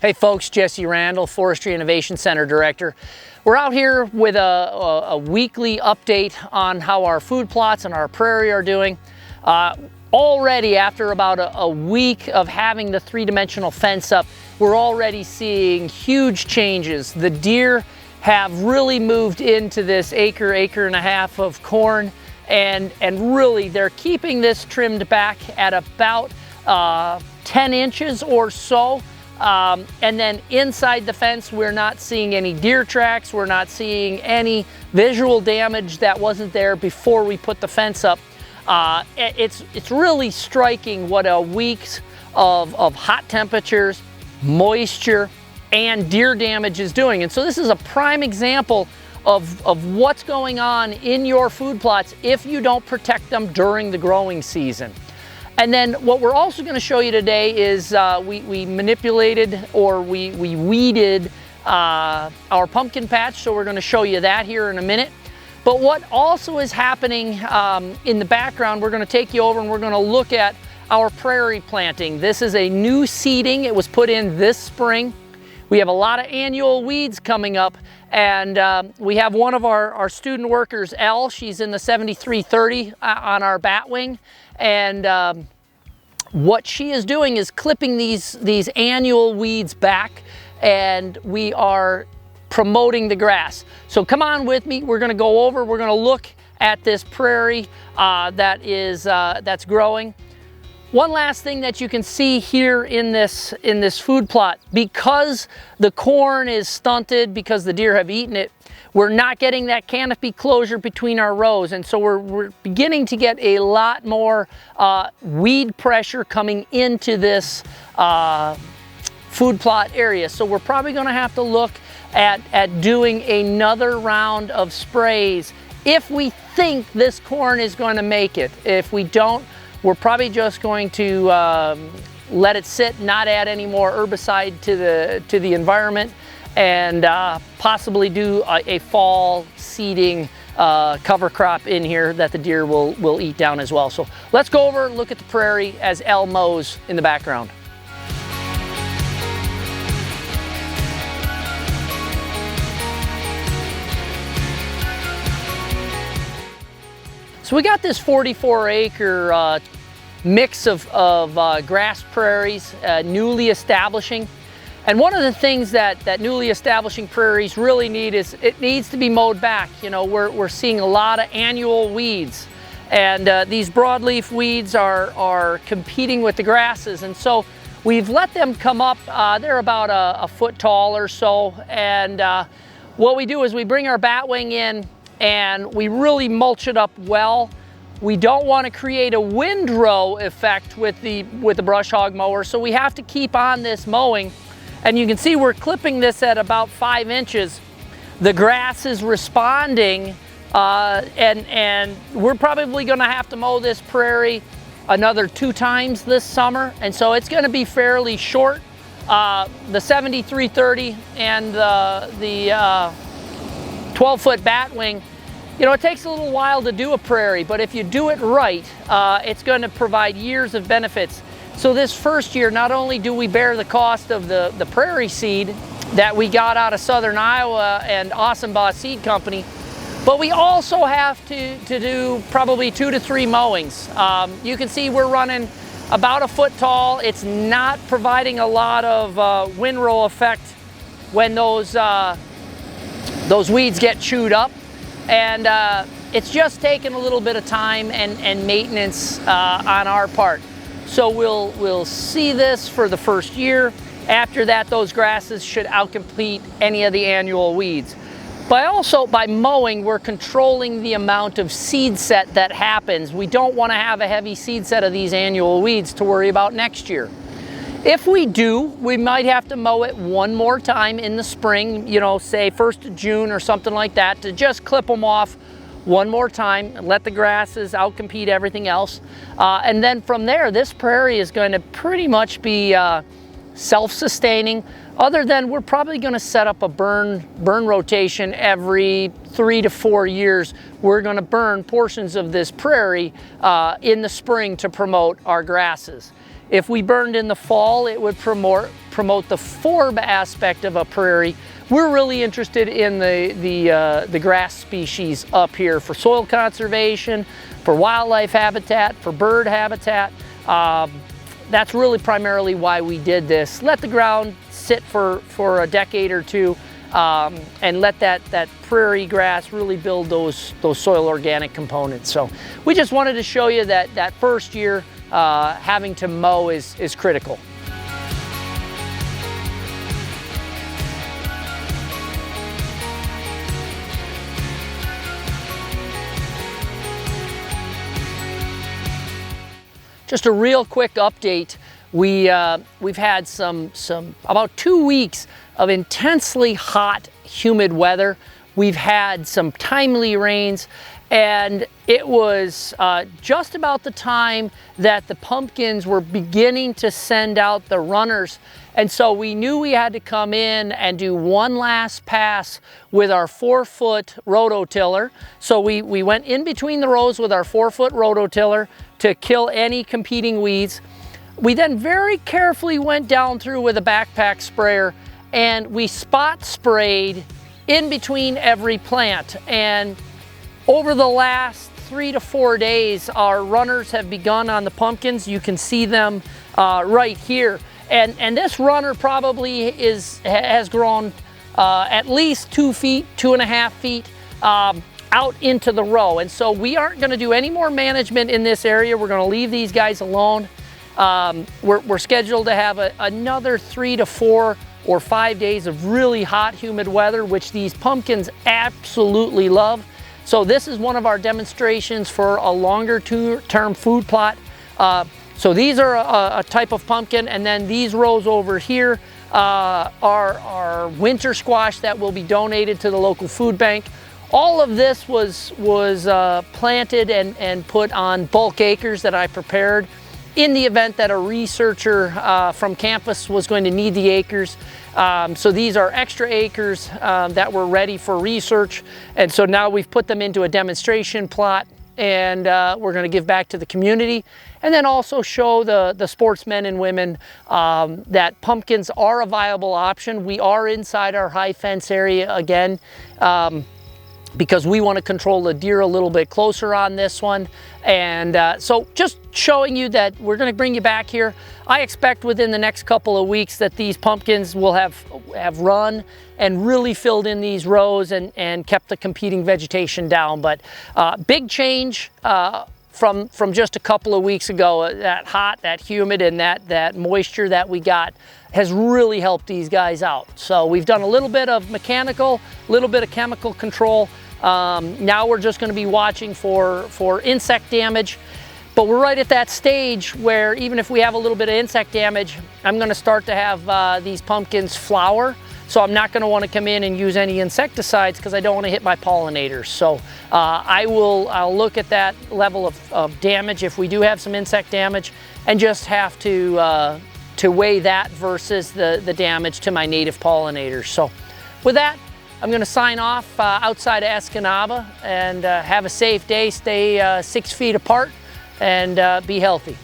Hey folks, Jesse Randall, Forestry Innovation Center Director. We're out here with a weekly update on how our food plots and our prairie are doing. Already after about a week of having the three-dimensional fence up, we're already seeing huge changes. The deer have really moved into this acre and a half of corn, and really they're keeping this trimmed back at about 10 inches or so. And then inside the fence, we're not seeing any deer tracks. We're not seeing any visual damage that wasn't there before we put the fence up. It's really striking what a week of hot temperatures, moisture, and deer damage is doing. And so this is a prime example of what's going on in your food plots if you don't protect them during the growing season. And then what we're also going to show you today is we manipulated or we weeded our pumpkin patch, so we're going to show you that here in a minute. But what also is happening in the background, we're going to take you over and we're going to look at our prairie planting. This is a new seeding. It was put in this spring. We have a lot of annual weeds coming up, and we have one of our student workers, Elle. She's in the 7330 on our batwing. And what she is doing is clipping these annual weeds back, and we are promoting the grass. So come on with me. We're going to go over. We're going to look at this prairie that's growing. One last thing that you can see here in this food plot, because the corn is stunted, because the deer have eaten it, we're not getting that canopy closure between our rows, and so we're beginning to get a lot more weed pressure coming into this food plot area. So we're probably going to have to look at doing another round of sprays if we think this corn is going to make it. If we don't, we're probably just going to let it sit, not add any more herbicide to the environment, and possibly do a fall seeding cover crop in here that the deer will eat down as well. So let's go over and look at the prairie as Elle mows in the background. So we got this 44-acre mix of grass prairies newly establishing. And one of the things that newly establishing prairies really need is it needs to be mowed back. You know, we're seeing a lot of annual weeds, and these broadleaf weeds are competing with the grasses. And so we've let them come up. They're about a foot tall or so. And what we do is we bring our batwing in and we really mulch it up well. We don't want to create a windrow effect with the brush hog mower, so we have to keep on this mowing. And you can see we're clipping this at about 5 inches. The grass is responding, and we're probably going to have to mow this prairie another 2 times this summer, and so it's going to be fairly short. The 7330 and the 12-foot batwing, you know, it takes a little while to do a prairie, but if you do it right, it's going to provide years of benefits. So this first year, not only do we bear the cost of the prairie seed that we got out of Southern Iowa and Awesome Boss Seed Company, but we also have to do probably 2 to 3 mowings. You can see we're running about a foot tall. It's not providing a lot of windrow effect when those weeds get chewed up. And it's just taken a little bit of time and maintenance on our part. So we'll see this for the first year. After that, those grasses should outcompete any of the annual weeds. By mowing, we're controlling the amount of seed set that happens. We don't want to have a heavy seed set of these annual weeds to worry about next year. If we do, we might have to mow it one more time in the spring, you know, say 1st of June or something like that, to just clip them off one more time and let the grasses outcompete everything else. And then from there, this prairie is going to pretty much be self-sustaining, other than we're probably going to set up a burn rotation every 3 to 4 years. We're going to burn portions of this prairie in the spring to promote our grasses. If we burned in the fall, it would promote the forb aspect of a prairie. We're really interested in the grass species up here for soil conservation, for wildlife habitat, for bird habitat. That's really primarily why we did this. Let the ground sit for a decade or two, and let that prairie grass really build those soil organic components. So we just wanted to show you that first year having to mow is critical. Just a real quick update. We've had some about 2 weeks of intensely hot, humid weather. We've had some timely rains, and it was just about the time that the pumpkins were beginning to send out the runners. And so we knew we had to come in and do one last pass with our 4-foot rototiller. So we went in between the rows with our 4-foot rototiller to kill any competing weeds. We then very carefully went down through with a backpack sprayer, and we spot sprayed in between every plant. And over the last 3 to 4 days, our runners have begun on the pumpkins. You can see them right here. And this runner probably has grown at least 2 feet, 2.5 feet out into the row. And so we aren't gonna do any more management in this area. We're gonna leave these guys alone. We're scheduled to have another 3 to 4 or 5 days of really hot, humid weather, which these pumpkins absolutely love. So this is one of our demonstrations for a longer term food plot. So these are a type of pumpkin, and then these rows over here are winter squash that will be donated to the local food bank. All of this was planted and put on bulk acres that I prepared in the event that a researcher from campus was going to need the acres. So these are extra acres that were ready for research. And so now we've put them into a demonstration plot, and we're gonna give back to the community, and then also show the sportsmen and women that pumpkins are a viable option. We are inside our high fence area again, because we want to control the deer a little bit closer on this one. And so just showing you that we're going to bring you back here. I expect within the next couple of weeks that these pumpkins will have run and really filled in these rows and kept the competing vegetation down. But big change from just a couple of weeks ago. That hot, that humid, and that moisture that we got has really helped these guys out. So we've done a little bit of mechanical, a little bit of chemical control. Now we're just going to be watching for insect damage. But we're right at that stage where even if we have a little bit of insect damage, I'm going to start to have these pumpkins flower. So I'm not going to want to come in and use any insecticides because I don't want to hit my pollinators. So I'll look at that level of damage if we do have some insect damage, and just have to weigh that versus the damage to my native pollinators. So with that, I'm going to sign off outside of Escanaba, and have a safe day. Stay 6 feet apart and be healthy.